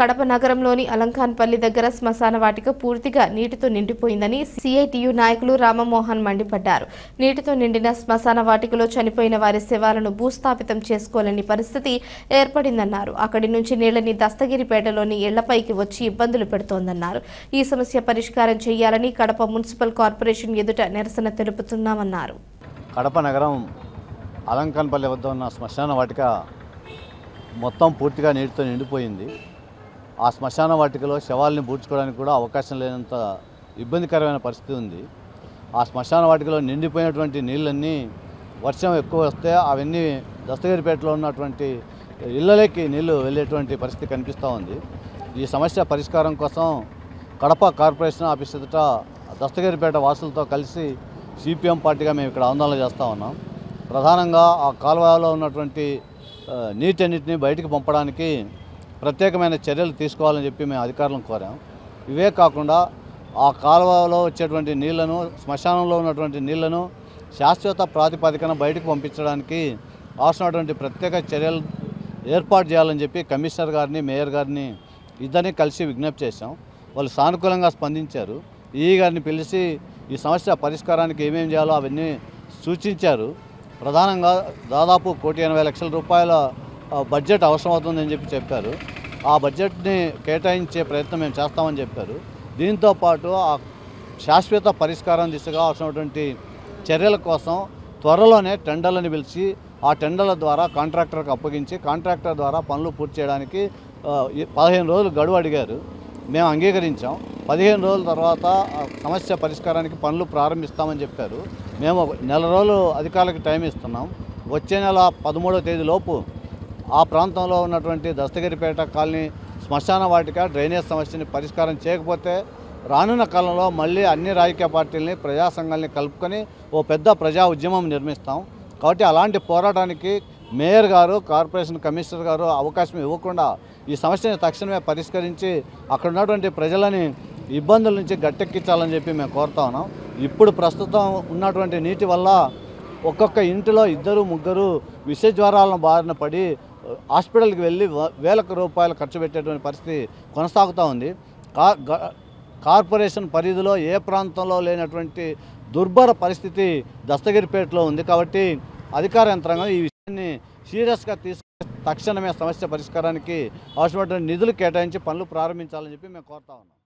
కడప నగరంలోని అలంకాన్పల్లి దగ్గర శ్మశాన వాటిక పూర్తిగా నీటితో నిండిపోయిందని సిఐటియు నాయకులు రామమోహన్ మండిపడ్డారు. నీటితో నిండిన శ్మశాన వాటికలో చనిపోయిన వారి శవాలను భూస్థాపితం చేసుకోలేని పరిస్థితి ఏర్పడిందన్నారు. అక్కడి నుంచి నీళ్లని దస్తగిరిపేటలోని ఇళ్లపైకి వచ్చి ఇబ్బందులు పెడుతోందన్నారు. ఈ సమస్య పరిష్కారం చేయాలని కడప మున్సిపల్ కార్పొరేషన్ ఎదుట నిరసన తెలుపుతున్నామన్నారు. కడప నగరం అలంకాన్పల్లి వద్ద ఉన్న శ్మశాన వాటిక మొత్తం పూర్తిగా నీటితో నిండిపోయింది. ఆ శ్మశాన వాటికలో శవాల్ని పూడ్చుకోవడానికి కూడా అవకాశం లేనంత ఇబ్బందికరమైన పరిస్థితి ఉంది. ఆ శ్మశాన వాటికలో నిండిపోయినటువంటి నీళ్ళన్నీ వర్షం ఎక్కువ వస్తే అవన్నీ దస్తగిరిపేటలో ఉన్నటువంటి ఇళ్లలోకి నీళ్లు వెళ్ళేటువంటి పరిస్థితి కనిపిస్తూ ఉంది. ఈ సమస్య పరిష్కారం కోసం కడప కార్పొరేషన్ ఆఫీస్ ఎదుట దస్తగిరిపేట వాసులతో కలిసి సిపిఎం పార్టీగా మేము ఇక్కడ ఆందోళన చేస్తూ ఉన్నాం. ప్రధానంగా ఆ కాలువలో ఉన్నటువంటి నీటన్నిటిని బయటికి పంపడానికి ప్రత్యేకమైన చర్యలు తీసుకోవాలని చెప్పి మేము అధికారులను కోరాం. ఇవే కాకుండా ఆ కాలువలో వచ్చేటువంటి నీళ్లను, శ్మశానంలో ఉన్నటువంటి నీళ్లను శాశ్వత ప్రాతిపదికన బయటకు పంపించడానికి అవసరమైనటువంటి ప్రత్యేక చర్యలు ఏర్పాటు చేయాలని చెప్పి కమిషనర్ గారిని, మేయర్ గారిని ఇద్దరిని కలిసి విజ్ఞప్తి చేశాం. వాళ్ళు సానుకూలంగా స్పందించారు. ఈ గారిని పిలిచి ఈ సమస్య పరిష్కారానికి ఏమేమి చేయాలో అవన్నీ సూచించారు. ప్రధానంగా దాదాపు 1,80,00,000 రూపాయల బడ్జెట్ అవసరమవుతుందని చెప్పారు. ఆ బడ్జెట్ని కేటాయించే ప్రయత్నం మేము చేస్తామని చెప్పారు. దీంతోపాటు ఆ శాశ్వత పరిష్కారం దిశగా అవసరమైనటువంటి చర్యల కోసం త్వరలోనే టెండర్లను పిలిచి ఆ టెండర్ల ద్వారా కాంట్రాక్టర్కి అప్పగించి కాంట్రాక్టర్ ద్వారా పనులు పూర్తి చేయడానికి 15 రోజులు గడువు అడిగారు. మేము అంగీకరించాం. 15 రోజుల తర్వాత సమస్య పరిష్కారానికి పనులు ప్రారంభిస్తామని చెప్పారు. మేము నెల రోజులు అధికారులకు టైం ఇస్తున్నాం. వచ్చే నెల 13వ తేదీలోపు ఆ ప్రాంతంలో ఉన్నటువంటి దస్తగిరిపేట కాలనీ శ్మశాన వాటిక డ్రైనేజ్ సమస్యని పరిష్కారం చేయకపోతే రానున్న కాలంలో మళ్ళీ అన్ని రాజకీయ పార్టీలని, ప్రజా సంఘాలని కలుపుకొని ఓ పెద్ద ప్రజా ఉద్యమం నిర్మిస్తాం. కాబట్టి అలాంటి పోరాటానికి మేయర్ గారు, కార్పొరేషన్ కమిషనర్ గారు అవకాశం ఇవ్వకుండా ఈ సమస్యని తక్షణమే పరిష్కరించి అక్కడ ఉన్నటువంటి ప్రజలని ఇబ్బందుల నుంచి గట్టెక్కించాలని చెప్పి మేము కోరుతా ఉన్నాం. ఇప్పుడు ప్రస్తుతం ఉన్నటువంటి నీటి వల్ల ఒక్కొక్క ఇంటిలో 2-3 విష జ్వరాలను బారిన పడి హాస్పిటల్కి వెళ్ళి వేల రూపాయలు ఖర్చు పెట్టేటువంటి పరిస్థితి కొనసాగుతూ ఉంది. కార్పొరేషన్ పరిధిలో ఏ ప్రాంతంలో లేనటువంటి దుర్భర పరిస్థితి దస్తగిరిపేటలో ఉంది. కాబట్టి అధికార యంత్రాంగం ఈ విషయాన్ని సీరియస్గా తీసుకుని తక్షణమే సమస్య పరిష్కారానికి అవసరమైన నిధులు కేటాయించి పనులు ప్రారంభించాలని చెప్పి మేము కోరుతా ఉన్నాం.